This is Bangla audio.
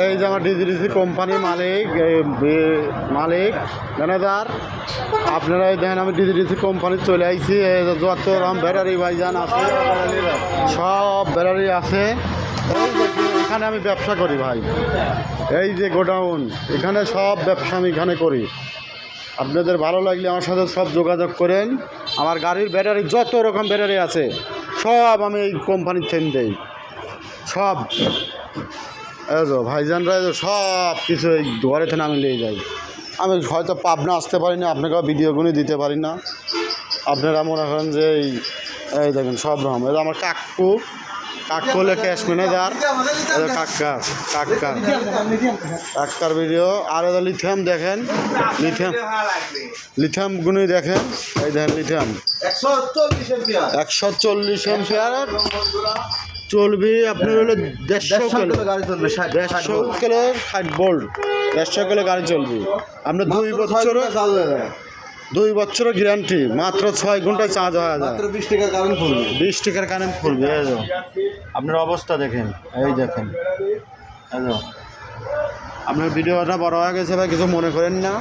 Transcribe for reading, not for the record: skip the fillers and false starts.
এই যে আমার ডিজিডিসি কোম্পানির মালিক ম্যানেজার, আপনারা এই দেখেন আমি ডিজিডিসি কোম্পানি চলে আইছি। যত রকম ব্যাটারি ভাইজান আছে, সব ব্যাটারি আছে। এখানে আমি ব্যবসা করি ভাই, এই যে গোডাউন, এখানে সব ব্যবসা আমি এখানে করি। আপনাদের ভালো লাগলে আমার সাথে সব যোগাযোগ করেন। আমার গাড়ির ব্যাটারি যত রকম ব্যাটারি আছে সব আমি এই কোম্পানির থেকে দেই। সব ভাইজানরা সব কিছু এই ঘরে থেকে আমি নিয়ে যাই। আমি হয়তো পাবনা আসতে পারি না, আপনাকে ভিডিওগুলো দিতে পারি না। আপনারা মনে করেন যে এই দেখেন সব রকম। এটা আমার কাকু হলে ক্যাশ ম্যানেজার, কাকার ভিডিও। আর এটা লিথিয়াম দেখেন, লিথিয়াম গুণই দেখেন, এই দেখেন লিথিয়াম 140 এম্পিয়ার চলবে। আপনার হলো 150 কিলো গাড়ি চলবে, 150 কিলো 60 ভোল্ট, 150 কিলো গাড়ি চলবে। আপনার 2 বছরের গ্যারান্টি, মাত্র 6 ঘন্টায় চার্জ হয়ে যায়, 20 টাকার কারেন্ট ফুলবে, 20 টাকার কারেন্ট ফুলবে। আপনার অবস্থা দেখেন, এই দেখেন। আপনার ভিডিওটা বড় হয়ে গেছে ভাই, কিছু মনে করেন না।